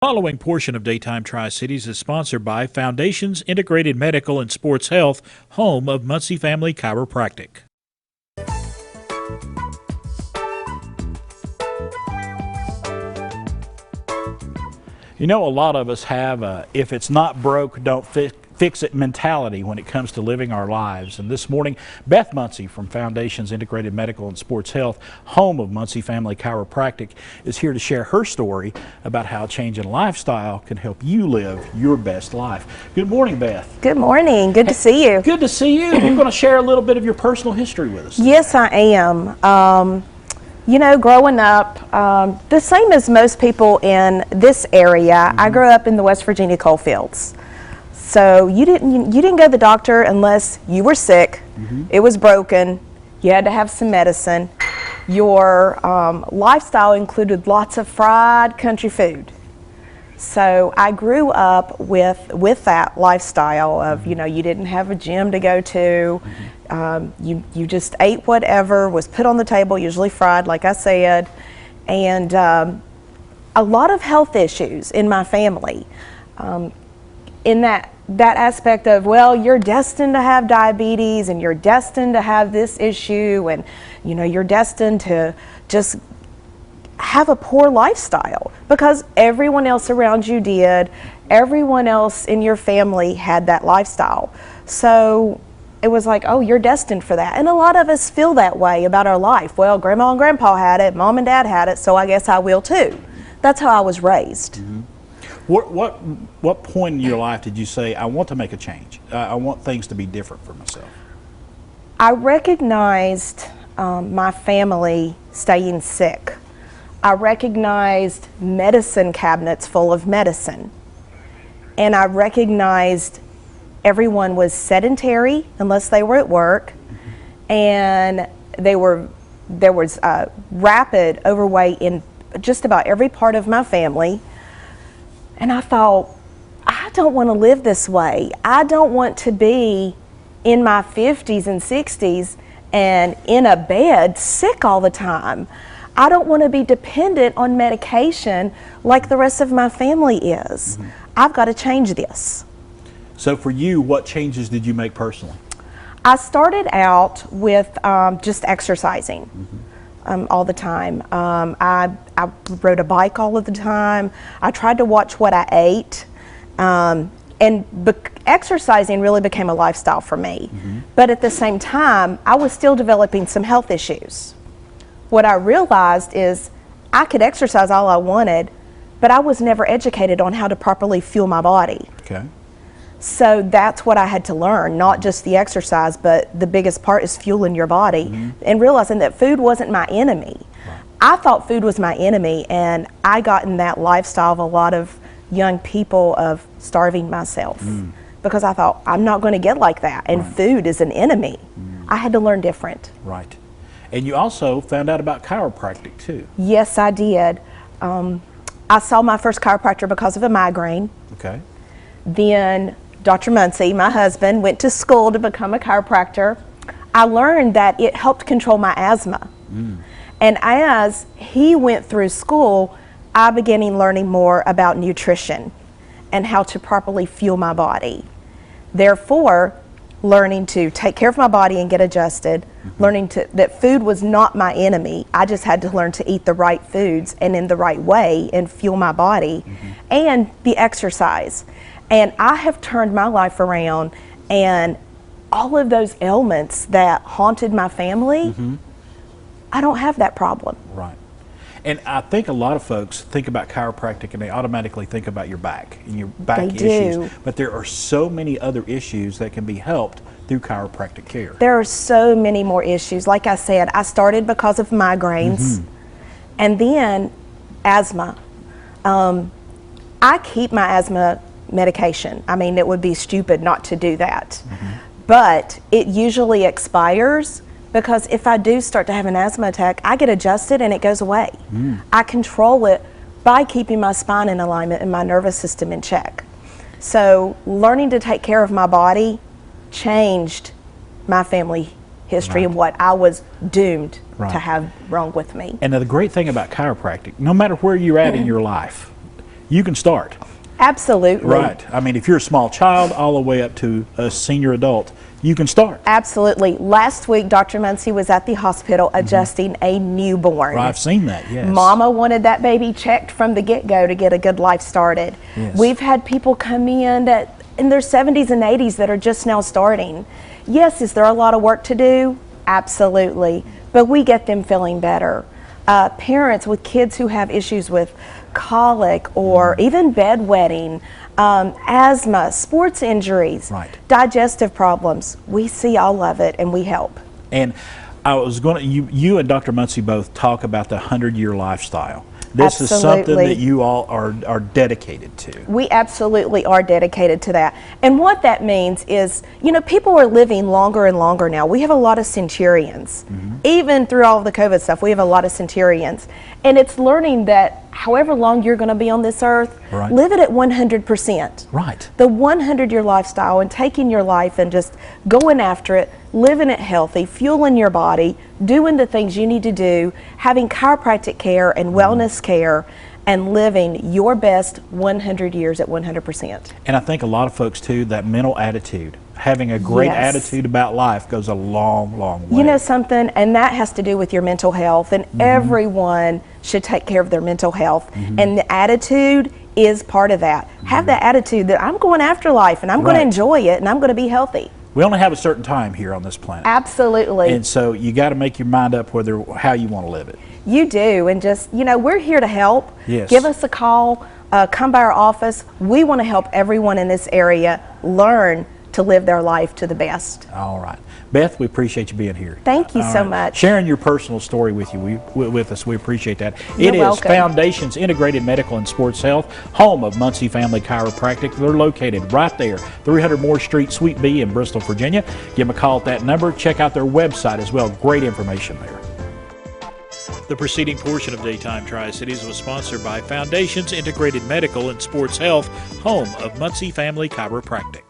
Following portion of Daytime Tri-Cities is sponsored by Foundations Integrated Medical and Sports Health, home of Muncy Family Chiropractic. You know, a lot of us have a if it's not broke, don't fix it mentality when it comes to living our lives. And this morning, Beth Muncy from Foundations Integrated Medical and Sports Health, home of Muncy Family Chiropractic, is here to share her story about how changing lifestyle can help you live your best life. Good morning, Beth. Good morning. Good to see you. Good to see you. You're going to share a little bit of your personal history with us. Yes, I am. You know, growing up, the same as most people in this area, I grew up in the West Virginia coal fields. So you didn't go to the doctor unless you were sick, it was broken, you had to have some medicine. Your lifestyle included lots of fried country food. So I grew up with that lifestyle of, you know, you didn't have a gym to go to, you just ate whatever was put on the table, usually fried, like I said, and a lot of health issues in my family. In that aspect of, well, you're destined to have diabetes and you're destined to have this issue, and you know, you're destined to just have a poor lifestyle because everyone else around you did, everyone else in your family had that lifestyle. So it was like, oh, you're destined for that. And a lot of us feel that way about our life. Well, grandma and grandpa had it, mom and dad had it, so I guess I will too. That's how I was raised. What point in your life did you say, I want to make a change? I want things to be different for myself? I recognized my family staying sick. I recognized medicine cabinets full of medicine. And I recognized everyone was sedentary unless they were at work. And there was rapid overweight in just about every part of my family. And I thought, I don't want to live this way. I don't want to be in my 50s and 60s and in a bed sick all the time. I don't want to be dependent on medication like the rest of my family is. I've got to change this. So for you, what changes did you make personally? I started out with just exercising. All the time. I rode a bike all of the time. I tried to watch what I ate. Exercising really became a lifestyle for me. But at the same time, I was still developing some health issues. What I realized is I could exercise all I wanted, but I was never educated on how to properly fuel my body. Okay. So that's what I had to learn, not just the exercise, but the biggest part is fueling your body and realizing that food wasn't my enemy. Right. I thought food was my enemy, and I got in that lifestyle of a lot of young people of starving myself because I thought, I'm not going to get like that, and food is an enemy. I had to learn different. Right. And you also found out about chiropractic too. Yes, I did. I saw my first chiropractor because of a migraine. Okay. Then Dr. Muncy, my husband, went to school to become a chiropractor. I learned that it helped control my asthma. And as he went through school, I began learning more about nutrition and how to properly fuel my body. Therefore, learning to take care of my body and get adjusted, learning that food was not my enemy. I just had to learn to eat the right foods and in the right way and fuel my body, and the exercise. And I have turned my life around, and all of those ailments that haunted my family, I don't have that problem. Right. And I think a lot of folks think about chiropractic and they automatically think about your back and your back issues. But there are so many other issues that can be helped through chiropractic care. There are so many more issues. Like I said, I started because of migraines and then asthma. I keep my asthma medication. I mean, it would be stupid not to do that. But it usually expires because if I do start to have an asthma attack, I get adjusted and it goes away. I control it by keeping my spine in alignment and my nervous system in check. So learning to take care of my body changed my family history and what I was doomed to have wrong with me. And the great thing about chiropractic, no matter where you're at in your life, you can start. Absolutely. Right. I mean, if you're a small child all the way up to a senior adult, you can start. Absolutely. Last week, Dr. Muncy was at the hospital adjusting a newborn. Right, I've seen that, yes. Mama wanted that baby checked from the get-go to get a good life started. Yes. We've had people come in their 70s and 80s that are just now starting. Yes, is there a lot of work to do? Absolutely. But we get them feeling better. Parents with kids who have issues with colic or even bedwetting, asthma, sports injuries, right, digestive problems, we see all of it and we help. And I was going to, you and Dr. Muncy both talk about the 100-year lifestyle. This is something that you all are dedicated to. We absolutely are dedicated to that. And what that means is, you know, people are living longer and longer now. We have a lot of centurions. Even through all of the COVID stuff, we have a lot of centurions. And it's learning that however long you're going to be on this earth, right, live it at 100%. Right. The 100-year lifestyle and taking your life and just going after it, living it healthy, fueling your body, doing the things you need to do, having chiropractic care and wellness care, and living your best 100 years at 100%. And I think a lot of folks too, that mental attitude, having a great attitude about life goes a long, long way. You know something, and that has to do with your mental health, and everyone should take care of their mental health, and the attitude is part of that. Have that attitude that I'm going after life and I'm going to enjoy it and I'm going to be healthy. We only have a certain time here on this planet. Absolutely. And so you got to make your mind up how you want to live it. You do, and just, you know, we're here to help. Yes. Give us a call, come by our office. We want to help everyone in this area learn to live their life to the best. All right. Beth, we appreciate you being here. Thank you so much. Sharing your personal story with you, with us, we appreciate that. You're welcome. Foundations Integrated Medical and Sports Health, home of Muncy Family Chiropractic. They're located right there, 300 Moore Street, Suite B in Bristol, Virginia. Give them a call at that number. Check out their website as well. Great information there. The preceding portion of Daytime Tri-Cities was sponsored by Foundations Integrated Medical and Sports Health, home of Muncy Family Chiropractic.